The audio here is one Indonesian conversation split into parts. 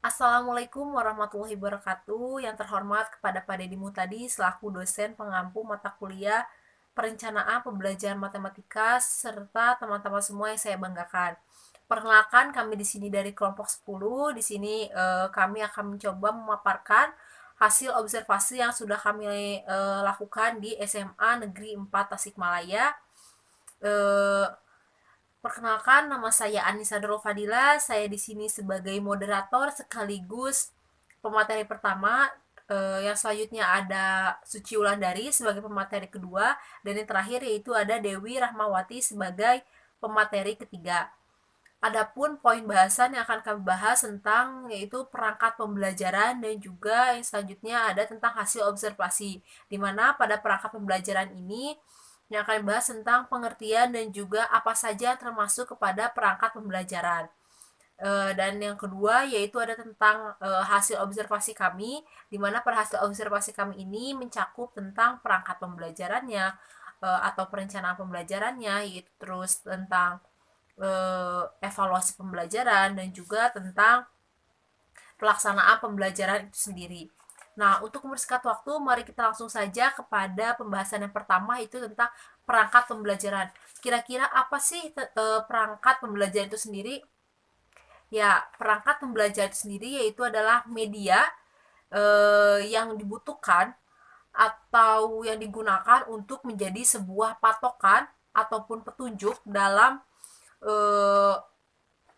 Assalamualaikum warahmatullahi wabarakatuh. Yang terhormat kepada Pak Deddy Mutadi selaku dosen pengampu mata kuliah Perencanaan Pembelajaran Matematika serta teman-teman semua yang saya banggakan. Perkenalkan, kami di sini dari kelompok 10. Di sini kami akan mencoba memaparkan hasil observasi yang sudah kami lakukan di SMA Negeri 4 Tasikmalaya. Eh, Perkenalkan, nama saya Anissa Darul Fadila. Saya di sini sebagai moderator sekaligus pemateri pertama. Yang selanjutnya ada Suci Wulandari sebagai pemateri kedua, dan yang terakhir yaitu ada Dewi Rahmawati sebagai pemateri ketiga. Adapun poin bahasan yang akan kami bahas tentang yaitu perangkat pembelajaran, dan juga yang selanjutnya ada tentang hasil observasi, di mana pada perangkat pembelajaran ini yang akan bahas tentang pengertian dan juga apa saja termasuk kepada perangkat pembelajaran. Dan yang kedua yaitu ada tentang hasil observasi kami, di mana pada hasil observasi kami ini mencakup tentang perangkat pembelajarannya atau perencanaan pembelajarannya, yaitu terus tentang evaluasi pembelajaran dan juga tentang pelaksanaan pembelajaran itu sendiri. Nah, untuk mempersingkat waktu, mari kita langsung saja kepada pembahasan yang pertama, itu tentang perangkat pembelajaran. Kira-kira apa sih perangkat pembelajaran itu sendiri? Ya, perangkat pembelajaran itu sendiri yaitu adalah media yang dibutuhkan atau yang digunakan untuk menjadi sebuah patokan ataupun petunjuk dalam eh,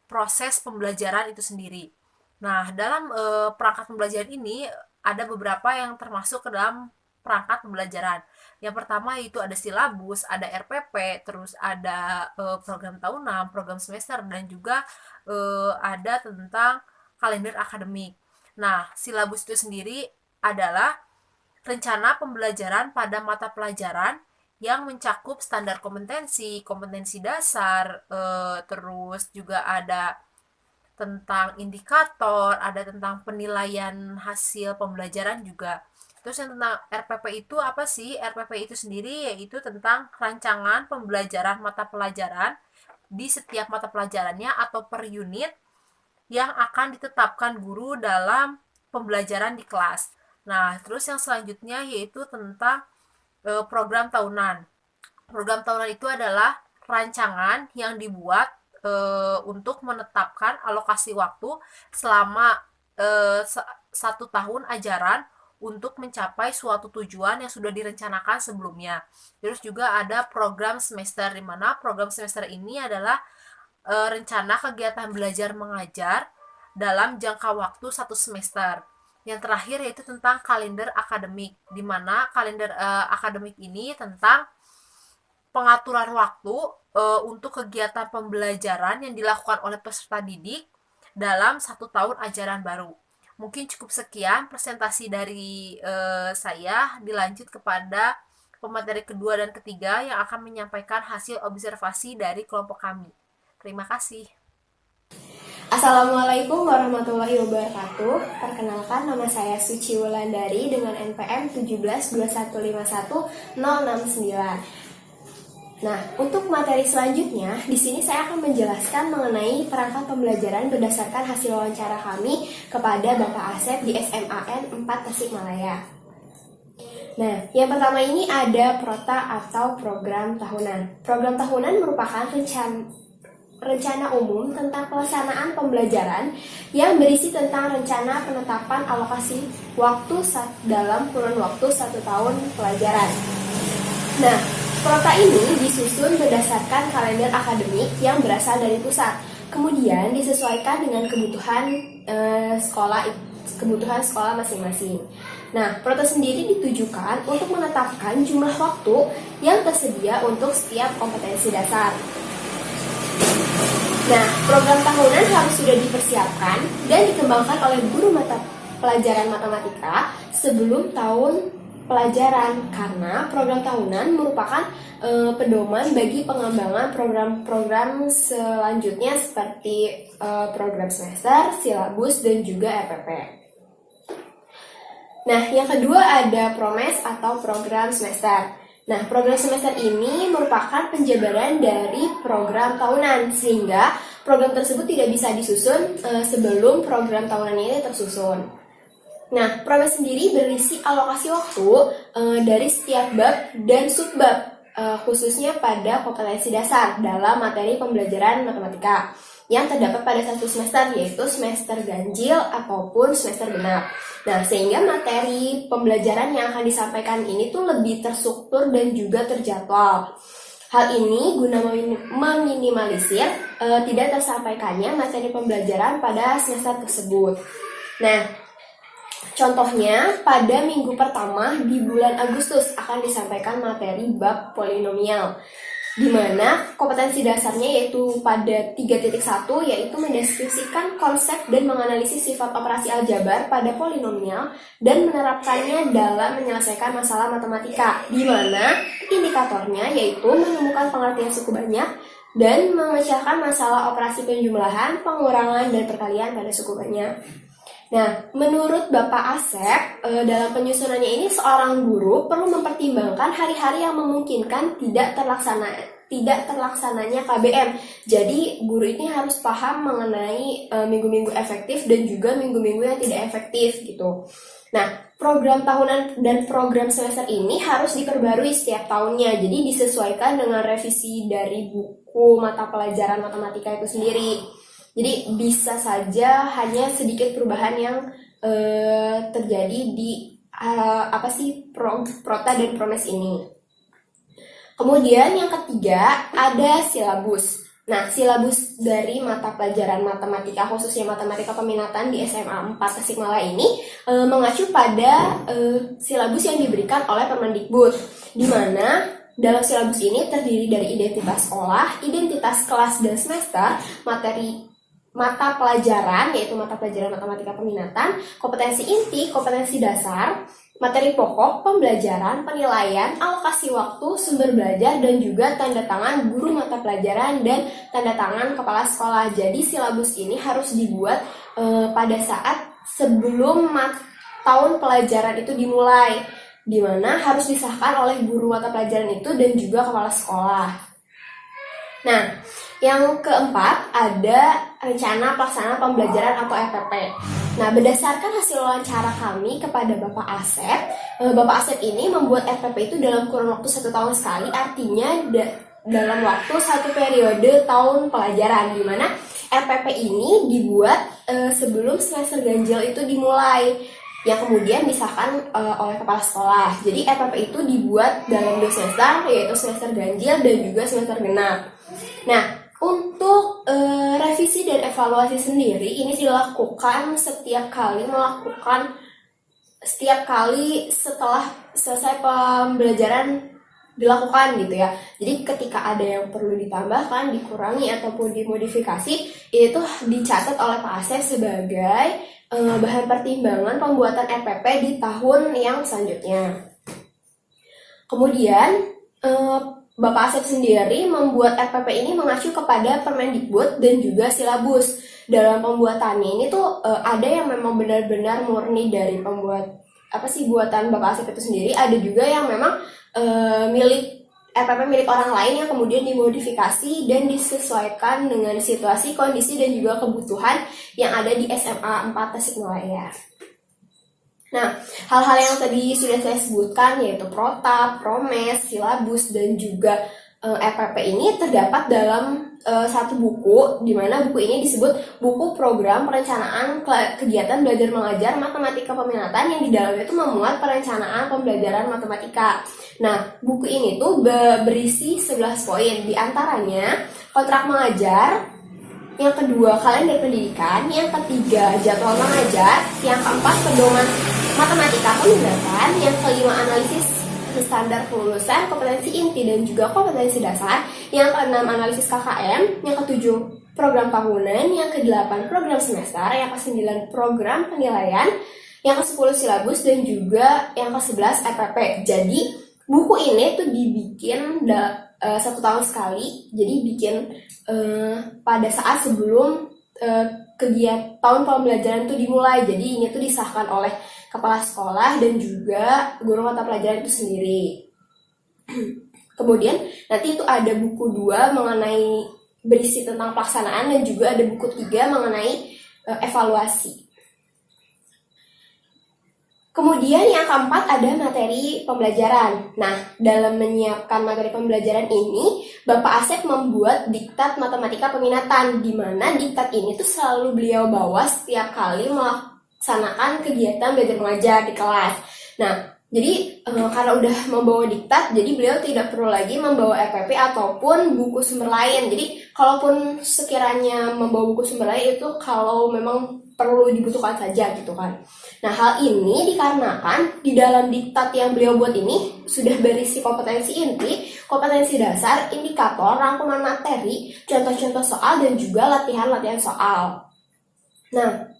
proses pembelajaran itu sendiri. Nah, dalam perangkat pembelajaran ini ada beberapa yang termasuk ke dalam perangkat pembelajaran. Yang pertama itu ada silabus, ada RPP, terus ada program tahunan, program semester, dan juga ada tentang kalender akademik. Nah, silabus itu sendiri adalah rencana pembelajaran pada mata pelajaran yang mencakup standar kompetensi, kompetensi dasar, terus juga ada tentang indikator, ada tentang penilaian hasil pembelajaran juga. Terus yang tentang RPP itu apa sih? RPP itu sendiri yaitu tentang rancangan pembelajaran mata pelajaran di setiap mata pelajarannya atau per unit yang akan ditetapkan guru dalam pembelajaran di kelas. Nah, terus yang selanjutnya yaitu tentang program tahunan. Program tahunan itu adalah rancangan yang dibuat untuk menetapkan alokasi waktu selama satu tahun ajaran untuk mencapai suatu tujuan yang sudah direncanakan sebelumnya. Terus juga ada program semester, di mana program semester ini adalah rencana kegiatan belajar mengajar dalam jangka waktu satu semester. Yang terakhir yaitu tentang kalender akademik, di mana kalender akademik ini tentang pengaturan waktu untuk kegiatan pembelajaran yang dilakukan oleh peserta didik dalam satu tahun ajaran baru. Mungkin cukup sekian presentasi dari saya. Dilanjut kepada pemateri kedua dan ketiga yang akan menyampaikan hasil observasi dari kelompok kami. Terima kasih. Assalamualaikum warahmatullahi wabarakatuh. Perkenalkan, nama saya Suci Wulandari dengan NPM 172151-069. Nah, untuk materi selanjutnya, di sini saya akan menjelaskan mengenai perangkat pembelajaran berdasarkan hasil wawancara kami kepada Bapak Asep di SMAN 4 Tasikmalaya. Nah, yang pertama ini ada PROTA atau program tahunan. Program tahunan merupakan rencana umum tentang pelaksanaan pembelajaran yang berisi tentang rencana penetapan alokasi waktu dalam kurun waktu 1 tahun pelajaran. Nah, prota ini disusun berdasarkan kalender akademik yang berasal dari pusat, kemudian disesuaikan dengan kebutuhan sekolah masing-masing. Nah, prota sendiri ditujukan untuk menetapkan jumlah waktu yang tersedia untuk setiap kompetensi dasar. Nah, program tahunan harus sudah dipersiapkan dan dikembangkan oleh guru mata pelajaran matematika sebelum tahun pelajaran, karena program tahunan merupakan pedoman bagi pengembangan program-program selanjutnya seperti program semester, silabus, dan juga RPP. Nah, yang kedua ada PROMES atau program semester. Nah, program semester ini merupakan penjabaran dari program tahunan, sehingga program tersebut tidak bisa disusun sebelum program tahunannya ini tersusun. Nah, program sendiri berisi alokasi waktu dari setiap bab dan subbab, khususnya pada kompetensi dasar dalam materi pembelajaran matematika yang terdapat pada satu semester, yaitu semester ganjil ataupun semester genap. Nah, sehingga materi pembelajaran yang akan disampaikan ini tuh lebih terstruktur dan juga terjadwal. Hal ini guna meminimalisir tidak tersampaikannya materi pembelajaran pada semester tersebut. Nah, contohnya, pada minggu pertama di bulan Agustus akan disampaikan materi bab polinomial, di mana kompetensi dasarnya yaitu pada 3.1, yaitu mendeskripsikan konsep dan menganalisis sifat operasi aljabar pada polinomial dan menerapkannya dalam menyelesaikan masalah matematika, di mana indikatornya yaitu menemukan pengertian suku banyak dan memecahkan masalah operasi penjumlahan, pengurangan, dan perkalian pada suku banyak. Nah, menurut Bapak Asep, dalam penyusunannya ini seorang guru perlu mempertimbangkan hari-hari yang memungkinkan tidak terlaksananya KBM. Jadi, guru ini harus paham mengenai minggu-minggu efektif dan juga minggu-minggu yang tidak efektif gitu. Nah, program tahunan dan program semester ini harus diperbarui setiap tahunnya. Jadi, disesuaikan dengan revisi dari buku mata pelajaran matematika itu sendiri. Jadi bisa saja hanya sedikit perubahan yang terjadi di prota dan promes ini. Kemudian yang ketiga ada silabus. Nah, silabus dari mata pelajaran matematika, khususnya matematika peminatan di SMA 4 Tasikmalaya ini mengacu pada silabus yang diberikan oleh Permendikbud, di mana dalam silabus ini terdiri dari identitas sekolah, identitas kelas dan semester, materi mata pelajaran, yaitu mata pelajaran matematika peminatan, kompetensi inti, kompetensi dasar, materi pokok, pembelajaran, penilaian, alokasi waktu, sumber belajar, dan juga tanda tangan guru mata pelajaran dan tanda tangan kepala sekolah. Jadi silabus ini harus dibuat pada saat sebelum tahun pelajaran itu dimulai, di mana harus disahkan oleh guru mata pelajaran itu dan juga kepala sekolah. Nah, yang keempat ada rencana pelaksanaan pembelajaran atau RPP. Nah, berdasarkan hasil wawancara kami kepada Bapak Asep, Bapak Asep ini membuat RPP itu dalam kurun waktu 1 tahun sekali, artinya dalam waktu 1 periode tahun pelajaran, di mana RPP ini dibuat sebelum semester ganjil itu dimulai, yang kemudian disahkan oleh kepala sekolah. Jadi RPP itu dibuat dalam 2 semester, yaitu semester ganjil dan juga semester genap. Nah, untuk revisi dan evaluasi sendiri ini dilakukan setiap kali setelah selesai pembelajaran dilakukan gitu ya. Jadi ketika ada yang perlu ditambahkan, dikurangi ataupun dimodifikasi, itu dicatat oleh Pak Asep sebagai bahan pertimbangan pembuatan RPP di tahun yang selanjutnya. Kemudian Bapak Asep sendiri membuat RPP ini mengacu kepada Permendikbud dan juga silabus. Dalam pembuatannya ini tuh ada yang memang benar-benar murni dari buatan Bapak Asep itu sendiri. Ada juga yang memang RPP milik orang lain yang kemudian dimodifikasi dan disesuaikan dengan situasi, kondisi, dan juga kebutuhan yang ada di SMA 4 Tasikmalaya. Nah, hal-hal yang tadi sudah saya sebutkan yaitu protap, promes, silabus, dan juga RPP ini terdapat dalam satu buku, di mana buku ini disebut buku program perencanaan kegiatan belajar mengajar matematika peminatan, yang di dalamnya itu memuat perencanaan pembelajaran matematika. Nah, buku ini tuh berisi 11 poin, di antaranya kontrak mengajar, yang kedua kalender pendidikan, yang ketiga jadwal mengajar, yang keempat pedoman matematika peminatan, yang kelima analisis standar kelulusan, kompetensi inti dan juga kompetensi dasar, yang keenam analisis KKM, yang ketujuh program tahunan, yang kedelapan program semester, yang kesembilan program penilaian, yang ke-10 silabus, dan juga yang ke-11 RPP. Jadi buku ini tuh dibikin 1 tahun sekali, jadi bikin pada saat sebelum kegiatan tahun pembelajaran itu dimulai. Jadi ini tuh disahkan oleh kepala sekolah dan juga guru mata pelajaran itu sendiri. Kemudian nanti itu ada buku 2 mengenai berisi tentang pelaksanaan, dan juga ada buku 3 mengenai evaluasi. Kemudian yang keempat ada materi pembelajaran. Nah, dalam menyiapkan materi pembelajaran ini, Bapak Asep membuat diktat matematika peminatan, di mana diktat ini tuh selalu beliau bawa setiap kali melaksanakan kegiatan belajar mengajar di kelas. Nah, jadi karena udah membawa diktat, jadi beliau tidak perlu lagi membawa RPP ataupun buku sumber lain. Jadi, kalaupun sekiranya membawa buku sumber lain itu kalau memang perlu dibutuhkan saja gitu kan. Nah, hal ini dikarenakan di dalam diktat yang beliau buat ini sudah berisi kompetensi inti, kompetensi dasar, indikator, rangkuman materi, contoh-contoh soal, dan juga latihan-latihan soal. Nah,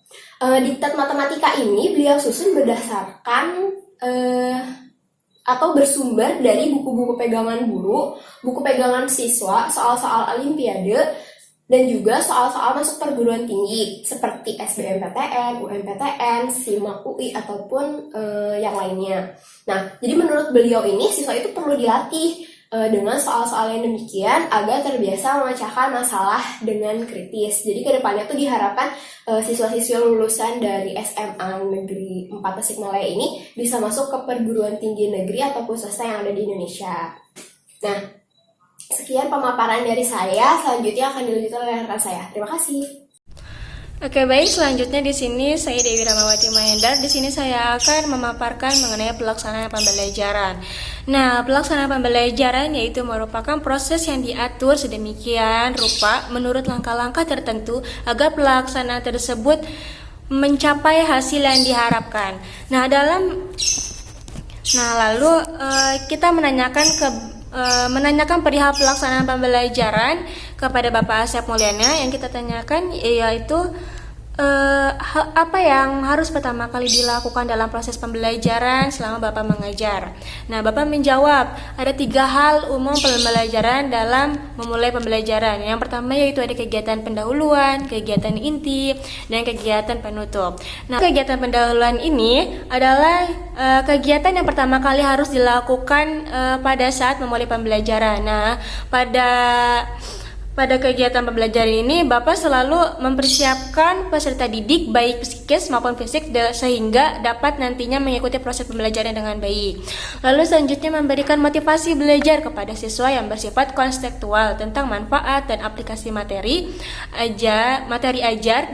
diktat matematika ini beliau susun berdasarkan atau bersumber dari buku-buku pegangan guru, buku pegangan siswa, soal-soal olimpiade, dan juga soal-soal masuk perguruan tinggi seperti SBMPTN, UMPTN, SIMAK UI, ataupun yang lainnya. Nah, jadi menurut beliau ini siswa itu perlu dilatih dengan soal-soal yang demikian agar terbiasa memecahkan masalah dengan kritis. Jadi kedepannya tuh diharapkan siswa-siswa lulusan dari SMA Negeri 4 Tasikmalaya ini bisa masuk ke perguruan tinggi negeri ataupun swasta yang ada di Indonesia. Nah, sekian pemaparan dari saya. Selanjutnya akan dilanjutkan oleh rekan saya. Terima kasih. Oke, baik, selanjutnya di sini saya Dewi Ramawati Mahendar. Di sini saya akan memaparkan mengenai pelaksanaan pembelajaran. Nah, pelaksanaan pembelajaran yaitu merupakan proses yang diatur sedemikian rupa menurut langkah-langkah tertentu agar pelaksanaan tersebut mencapai hasil yang diharapkan. Lalu kita menanyakan perihal pelaksanaan pembelajaran kepada Bapak Asep Mulyana. Yang kita tanyakan yaitu apa yang harus pertama kali dilakukan dalam proses pembelajaran selama Bapak mengajar. Nah, Bapak menjawab ada 3 hal umum pembelajaran dalam memulai pembelajaran. Yang pertama yaitu ada kegiatan pendahuluan, kegiatan inti, dan kegiatan penutup. Nah, kegiatan pendahuluan ini adalah kegiatan yang pertama kali harus dilakukan pada saat memulai pembelajaran. Nah, pada kegiatan pembelajaran ini, Bapak selalu mempersiapkan peserta didik baik psikis maupun fisik sehingga dapat nantinya mengikuti proses pembelajaran dengan baik. Lalu selanjutnya memberikan motivasi belajar kepada siswa yang bersifat konseptual tentang manfaat dan aplikasi materi ajar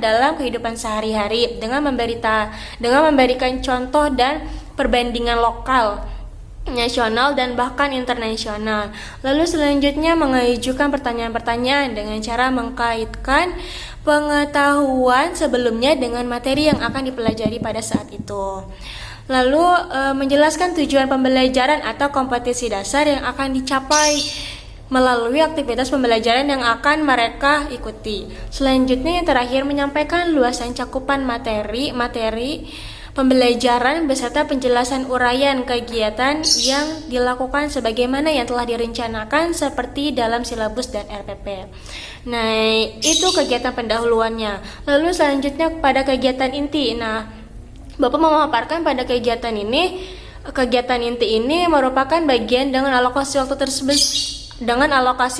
dalam kehidupan sehari-hari dengan memberikan contoh dan perbandingan lokal, nasional, dan bahkan internasional. Lalu selanjutnya mengajukan pertanyaan-pertanyaan dengan cara mengkaitkan pengetahuan sebelumnya dengan materi yang akan dipelajari pada saat itu. Lalu menjelaskan tujuan pembelajaran atau kompetensi dasar yang akan dicapai melalui aktivitas pembelajaran yang akan mereka ikuti. Selanjutnya yang terakhir menyampaikan luasan cakupan materi pembelajaran beserta penjelasan uraian kegiatan yang dilakukan sebagaimana yang telah direncanakan seperti dalam silabus dan RPP. Nah, itu kegiatan pendahuluannya. Lalu selanjutnya pada kegiatan inti. Nah, Bapak memaparkan pada kegiatan inti ini merupakan bagian dengan alokasi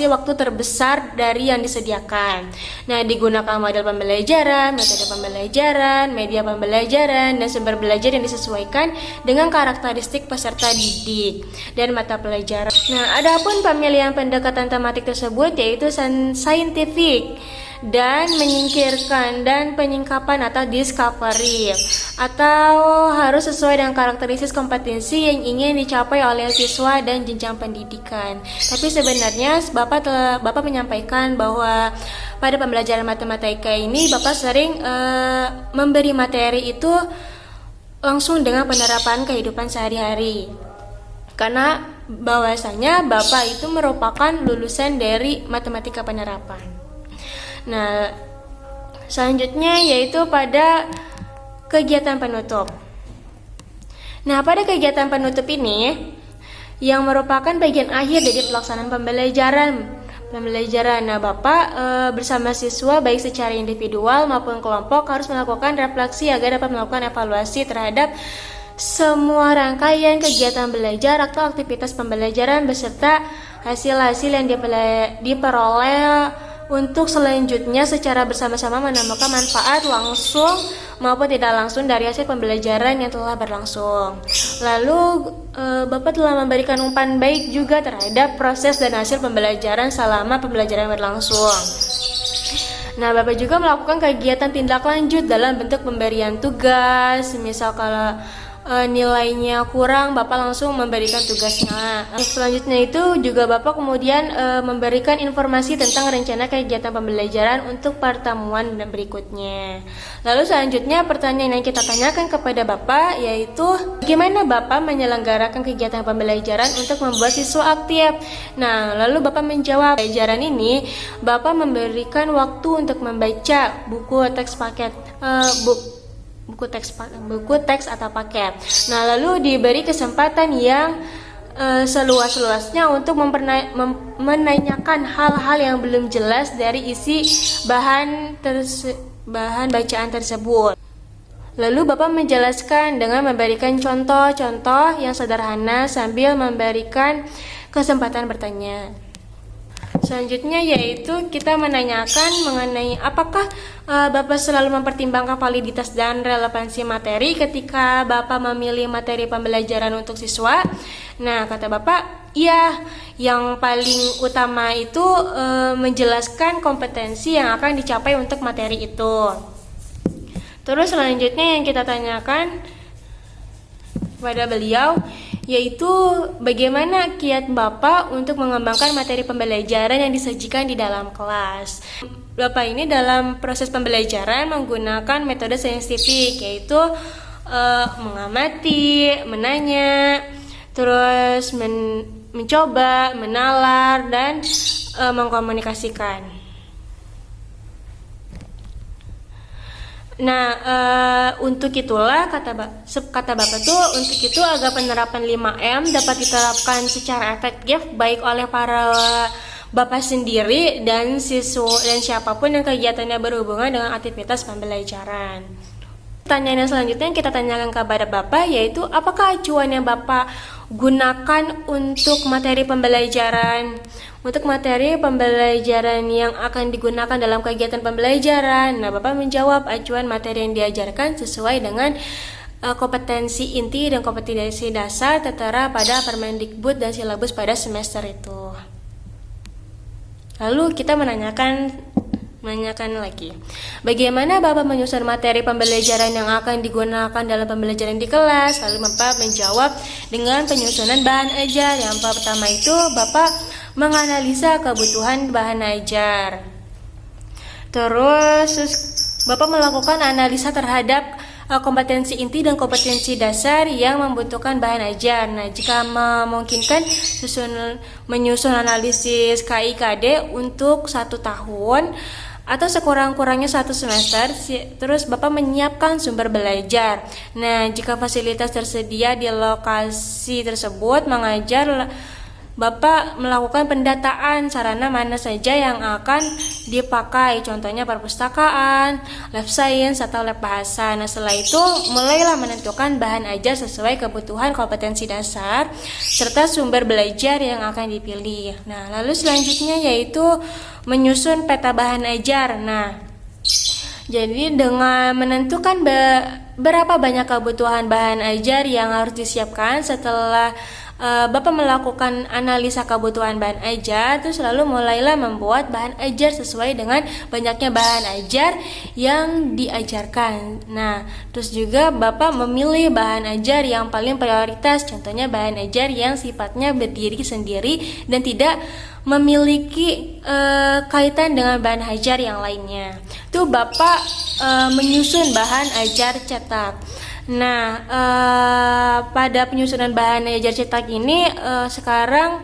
waktu terbesar dari yang disediakan. Nah, digunakan model pembelajaran, metode pembelajaran, media pembelajaran, dan sumber belajar yang disesuaikan dengan karakteristik peserta didik dan mata pelajaran. Nah, adapun pemilihan pendekatan tematik tersebut yaitu scientific dan menyingkirkan dan penyingkapan atau discovery, atau harus sesuai dengan karakteristik kompetensi yang ingin dicapai oleh siswa dan jenjang pendidikan. Tapi sebenarnya Bapak menyampaikan bahwa pada pembelajaran matematika ini Bapak sering memberi materi itu langsung dengan penerapan kehidupan sehari-hari, karena bahwasanya Bapak itu merupakan lulusan dari matematika penerapan. Nah, selanjutnya yaitu pada kegiatan penutup. Nah, pada kegiatan penutup ini yang merupakan bagian akhir dari pelaksanaan pembelajaran. Nah, Bapak bersama siswa baik secara individual maupun kelompok harus melakukan refleksi agar dapat melakukan evaluasi terhadap semua rangkaian kegiatan belajar atau aktivitas pembelajaran beserta hasil-hasil yang diperoleh untuk selanjutnya secara bersama-sama menambahkan manfaat langsung maupun tidak langsung dari hasil pembelajaran yang telah berlangsung. Lalu Bapak telah memberikan umpan baik juga terhadap proses dan hasil pembelajaran selama pembelajaran berlangsung. Nah, Bapak juga melakukan kegiatan tindak lanjut dalam bentuk pemberian tugas. Misal kalau nilainya kurang, Bapak langsung memberikan tugasnya. Selanjutnya itu juga Bapak kemudian memberikan informasi tentang rencana kegiatan pembelajaran untuk pertemuan berikutnya. Lalu selanjutnya pertanyaan yang kita tanyakan kepada Bapak yaitu bagaimana Bapak menyelenggarakan kegiatan pembelajaran untuk membuat siswa aktif. Nah, lalu Bapak menjawab, pembelajaran ini Bapak memberikan waktu untuk membaca buku teks paket, buku teks atau paket. Nah, lalu diberi kesempatan yang seluas-luasnya untuk menanyakan hal-hal yang belum jelas dari isi bahan bacaan tersebut. Lalu Bapak menjelaskan dengan memberikan contoh-contoh yang sederhana sambil memberikan kesempatan bertanya. Selanjutnya yaitu kita menanyakan mengenai apakah Bapak selalu mempertimbangkan validitas dan relevansi materi ketika Bapak memilih materi pembelajaran untuk siswa. Nah, kata Bapak, iya, yang paling utama itu menjelaskan kompetensi yang akan dicapai untuk materi itu. Terus selanjutnya yang kita tanyakan kepada beliau yaitu bagaimana kiat Bapak untuk mengembangkan materi pembelajaran yang disajikan di dalam kelas. Bapak ini dalam proses pembelajaran menggunakan metode saintifik yaitu mengamati, menanya, terus mencoba, menalar, dan mengkomunikasikan. Nah, untuk itulah kata Bapak tuh, untuk itu agar penerapan 5M dapat diterapkan secara efektif baik oleh para Bapak sendiri dan siswa dan siapapun yang kegiatannya berhubungan dengan aktivitas pembelajaran. Pertanyaan yang selanjutnya yang kita tanyakan kepada Bapak yaitu apakah acuan yang Bapak gunakan untuk materi pembelajaran? Untuk materi pembelajaran yang akan digunakan dalam kegiatan pembelajaran. Nah, Bapak menjawab acuan materi yang diajarkan sesuai dengan kompetensi inti dan kompetensi dasar tertera pada Permendikbud dan silabus pada semester itu. Lalu kita menanyakan lagi, bagaimana Bapak menyusun materi pembelajaran yang akan digunakan dalam pembelajaran di kelas? Lalu Bapak menjawab dengan penyusunan bahan ajar. Yang pertama itu Bapak menganalisa kebutuhan bahan ajar. Terus Bapak melakukan analisa terhadap kompetensi inti dan kompetensi dasar yang membutuhkan bahan ajar. Nah, jika memungkinkan menyusun analisis KIKD untuk 1 tahun atau sekurang-kurangnya 1 semester, terus Bapak menyiapkan sumber belajar. Nah, jika fasilitas tersedia di lokasi tersebut mengajar, Bapak melakukan pendataan sarana mana saja yang akan dipakai, contohnya perpustakaan, lab science, atau lab bahasa. Nah, setelah itu mulailah menentukan bahan ajar sesuai kebutuhan kompetensi dasar serta sumber belajar yang akan dipilih. Nah, lalu selanjutnya yaitu menyusun peta bahan ajar. Nah, jadi dengan menentukan berapa banyak kebutuhan bahan ajar yang harus disiapkan setelah Bapak melakukan analisa kebutuhan bahan ajar, terus lalu mulailah membuat bahan ajar sesuai dengan banyaknya bahan ajar yang diajarkan. Nah, terus juga Bapak memilih bahan ajar yang paling prioritas, contohnya bahan ajar yang sifatnya berdiri sendiri dan tidak memiliki kaitan dengan bahan ajar yang lainnya. Itu Bapak menyusun bahan ajar cetak. Nah, pada penyusunan bahan ajar cetak ini sekarang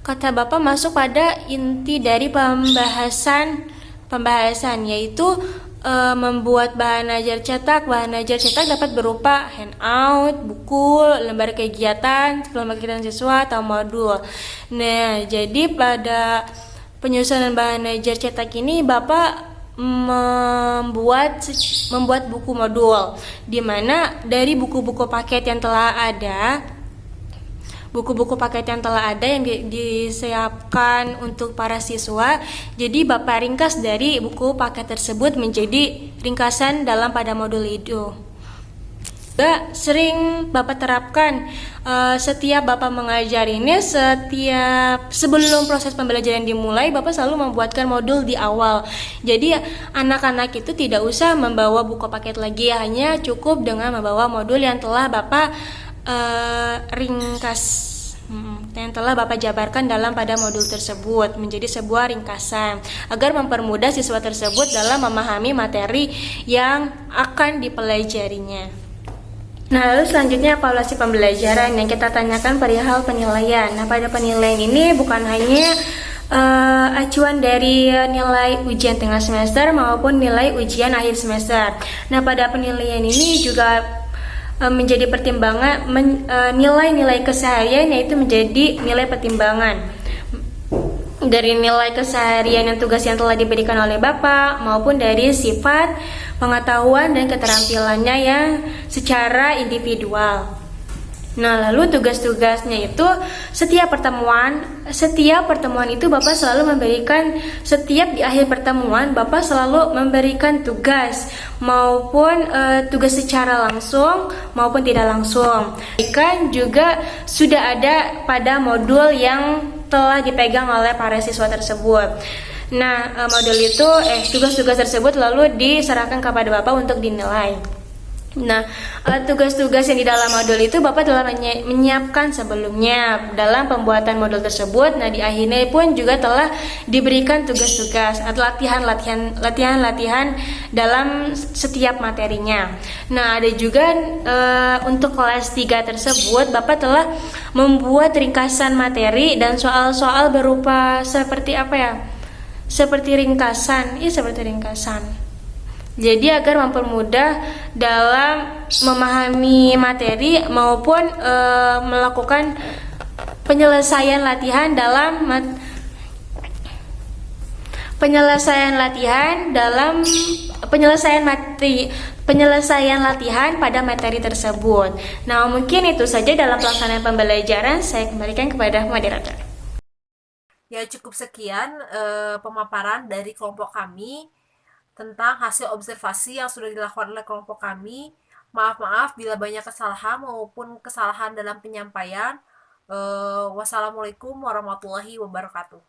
kata Bapak masuk pada inti dari pembahasan yaitu membuat bahan ajar cetak. Bahan ajar cetak dapat berupa handout, buku, lembar kegiatan siswa atau modul. Nah, jadi pada penyusunan bahan ajar cetak ini Bapak membuat buku modul, di mana dari buku-buku paket yang telah ada buku-buku paket yang telah ada yang disiapkan untuk para siswa. Jadi Bapak ringkas dari buku paket tersebut menjadi ringkasan dalam pada modul itu. Juga sering Bapak terapkan setiap Bapak mengajar ini, setiap sebelum proses pembelajaran dimulai, Bapak selalu membuatkan modul di awal. Jadi anak-anak itu tidak usah membawa buku paket lagi, hanya cukup dengan membawa modul yang telah Bapak ringkas, yang telah Bapak jabarkan dalam pada modul tersebut menjadi sebuah ringkasan agar mempermudah siswa tersebut dalam memahami materi yang akan dipelajarinya. Nah, lalu selanjutnya evaluasi pembelajaran yang kita tanyakan perihal penilaian. Nah, pada penilaian ini bukan hanya acuan dari nilai ujian tengah semester maupun nilai ujian akhir semester. Nah, pada penilaian ini juga menjadi pertimbangan nilai-nilai keseharian, yaitu menjadi nilai pertimbangan dari nilai keseharian yang tugas yang telah diberikan oleh Bapak maupun dari sifat, pengetahuan, dan keterampilannya yang secara individual. Nah, lalu tugas-tugasnya itu setiap pertemuan itu Bapak selalu memberikan, setiap di akhir pertemuan Bapak selalu memberikan tugas maupun tugas secara langsung maupun tidak langsung. Kan juga sudah ada pada modul yang telah dipegang oleh para siswa tersebut. Nah, modul itu tugas-tugas tersebut lalu diserahkan kepada Bapak untuk dinilai. Nah, tugas-tugas yang di dalam modul itu Bapak telah menyiapkan sebelumnya dalam pembuatan modul tersebut. Nah, di akhirnya pun juga telah diberikan tugas-tugas atau latihan dalam setiap materinya. Nah, ada juga untuk kelas 3 tersebut Bapak telah membuat ringkasan materi dan soal-soal berupa seperti apa ya? Seperti ringkasan. Jadi agar mempermudah dalam memahami materi maupun melakukan penyelesaian latihan pada materi tersebut. Nah, mungkin itu saja dalam pelaksanaan pembelajaran. Saya kembalikan kepada moderator. Ya, cukup sekian pemaparan dari kelompok kami tentang hasil observasi yang sudah dilakukan oleh kelompok kami. Maaf bila banyak kesalahan maupun kesalahan dalam penyampaian. Wassalamualaikum warahmatullahi wabarakatuh.